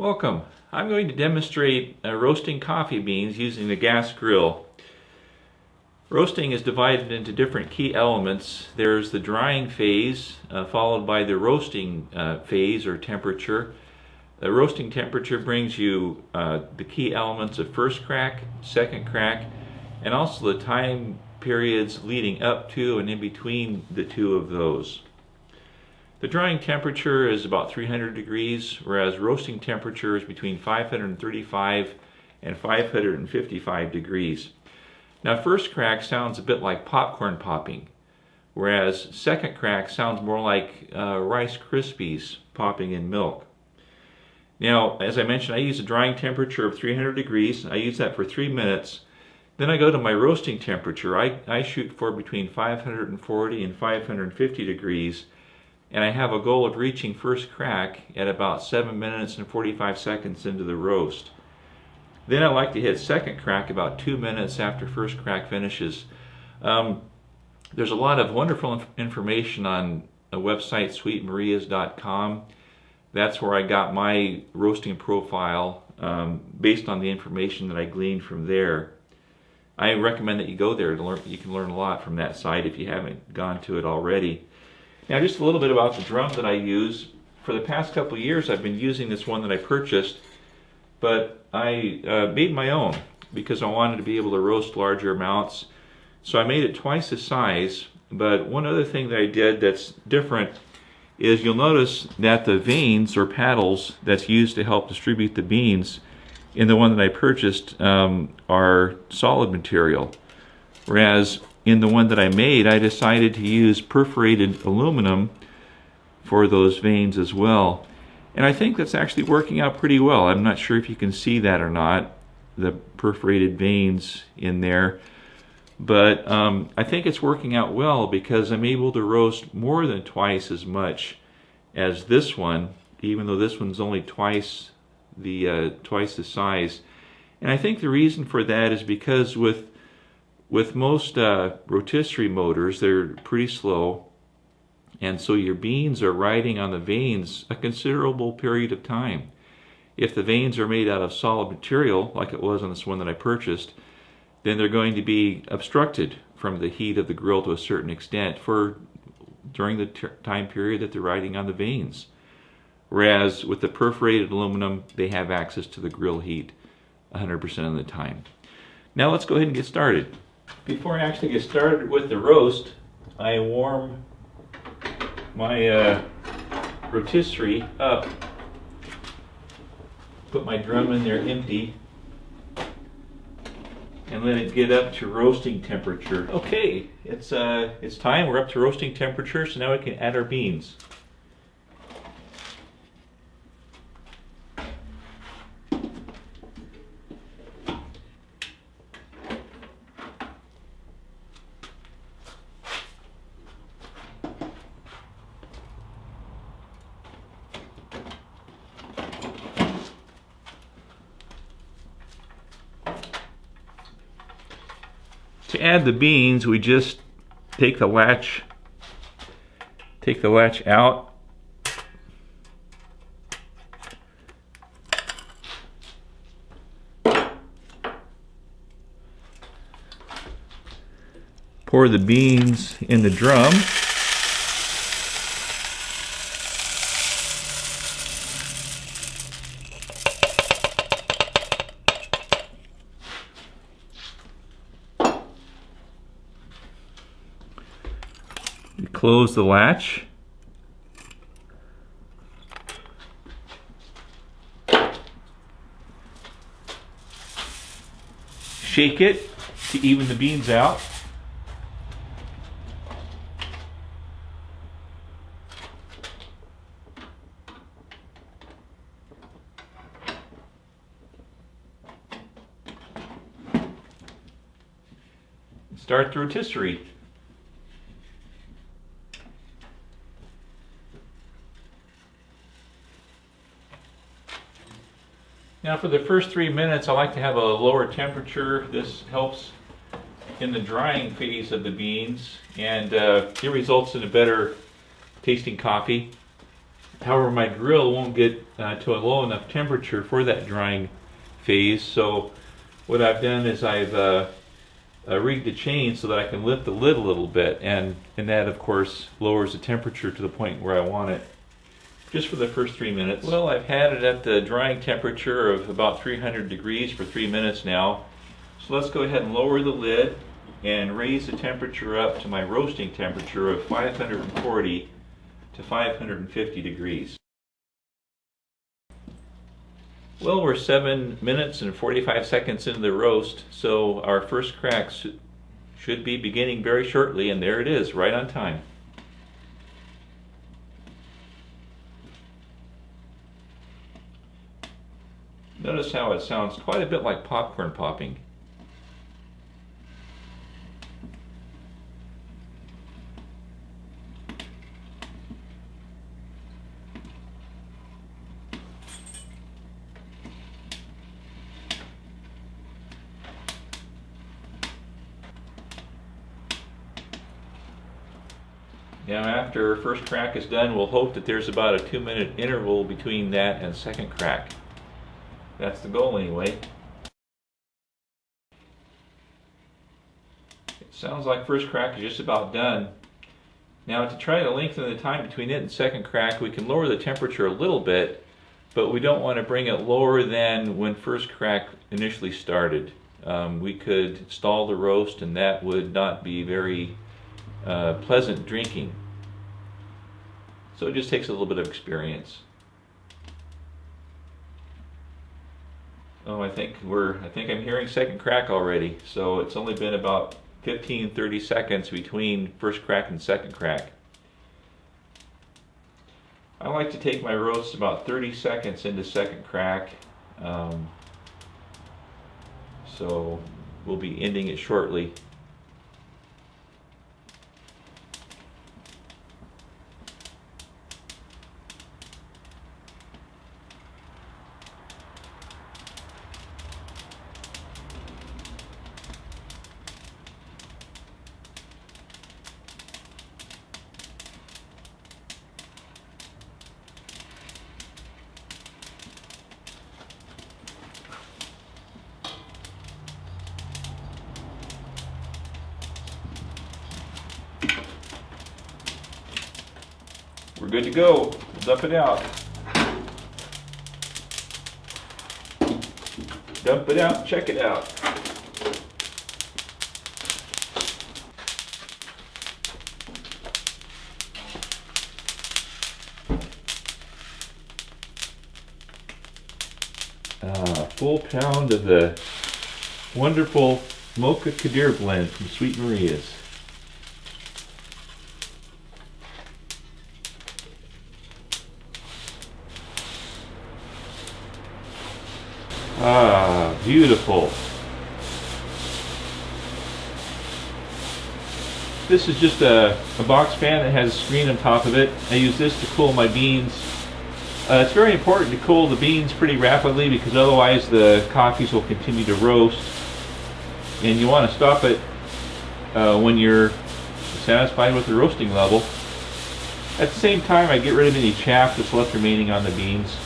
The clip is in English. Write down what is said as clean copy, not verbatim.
Welcome. I'm going to demonstrate roasting coffee beans using the gas grill. Roasting is divided into different key elements. There's the drying phase, followed by the roasting phase or temperature. The roasting temperature brings you the key elements of first crack, second crack, and also the time periods leading up to and in between the two of those. The drying temperature is about 300 degrees, whereas roasting temperature is between 535 and 555 degrees. Now, first crack sounds a bit like popcorn popping, whereas second crack sounds more like Rice Krispies popping in milk. Now, as I mentioned, I use a drying temperature of 300 degrees. I use that for 3 minutes. Then I go to my roasting temperature. I shoot for between 540 and 550 degrees. And I have a goal of reaching first crack at about 7 minutes and 45 seconds into the roast. Then I like to hit second crack about 2 minutes after first crack finishes. There's a lot of wonderful information on a website, sweetmarias.com. That's where I got my roasting profile based on the information that I gleaned from there. I recommend that you go there to learn. You can learn a lot from that site if you haven't gone to it already. Now, just a little bit about the drum that I use. For the past couple of years, I've been using this one that I purchased, but I made my own because I wanted to be able to roast larger amounts. So I made it twice the size, but one other thing that I did that's different is you'll notice that the vanes or paddles that's used to help distribute the beans in the one that I purchased are solid material, whereas in the one that I made, I decided to use perforated aluminum for those vanes as well. And I think that's actually working out pretty well. I'm not sure if you can see that or not, the perforated vanes in there. But I think it's working out well because I'm able to roast more than twice as much as this one, even though this one's only twice the size. And I think the reason for that is because with most rotisserie motors, they're pretty slow, and so your beans are riding on the vanes a considerable period of time. If the vanes are made out of solid material, like it was on this one that I purchased, then they're going to be obstructed from the heat of the grill to a certain extent during the time period that they're riding on the vanes. Whereas with the perforated aluminum, they have access to the grill heat 100% of the time. Now let's go ahead and get started. Before I actually get started with the roast, I warm my rotisserie up. Put my drum in there empty and let it get up to roasting temperature. Okay, it's time. We're up to roasting temperature, so now we can add our beans. To add the beans, we just take the latch out. Pour the beans in the drum. Close the latch. Shake it to even the beans out. Start the rotisserie. Now for the first 3 minutes, I like to have a lower temperature. This helps in the drying phase of the beans, and it results in a better tasting coffee. However, my grill won't get to a low enough temperature for that drying phase, so what I've done is I've rigged the chain so that I can lift the lid a little bit, and that of course lowers the temperature to the point where I want it, just for the first 3 minutes. Well, I've had it at the drying temperature of about 300 degrees for 3 minutes now, so let's go ahead and lower the lid and raise the temperature up to my roasting temperature of 540 to 550 degrees. Well, we're 7 minutes and 45 seconds into the roast, so our first crack should be beginning very shortly, and there it is, right on time. Notice how it sounds quite a bit like popcorn popping. Now after first crack is done, we'll hope that there's about a 2-minute interval between that and second crack. That's the goal anyway. It sounds like first crack is just about done. Now to try to lengthen the time between it and second crack, we can lower the temperature a little bit, but we don't want to bring it lower than when first crack initially started. We could stall the roast, and that would not be very pleasant drinking. So it just takes a little bit of experience. Oh, I think I'm hearing second crack already. So it's only been about 15-30 seconds between first crack and second crack. I like to take my roast about 30 seconds into second crack. So we'll be ending it shortly. We're good to go. Dump it out. Dump it out, check it out. A full pound of the wonderful Mocha Kadir blend from Sweet Maria's. Ah, beautiful. This is just a box fan that has a screen on top of it. I use this to cool my beans. It's very important to cool the beans pretty rapidly, because otherwise the coffees will continue to roast. And you want to stop it when you're satisfied with the roasting level. At the same time, I get rid of any chaff that's left remaining on the beans.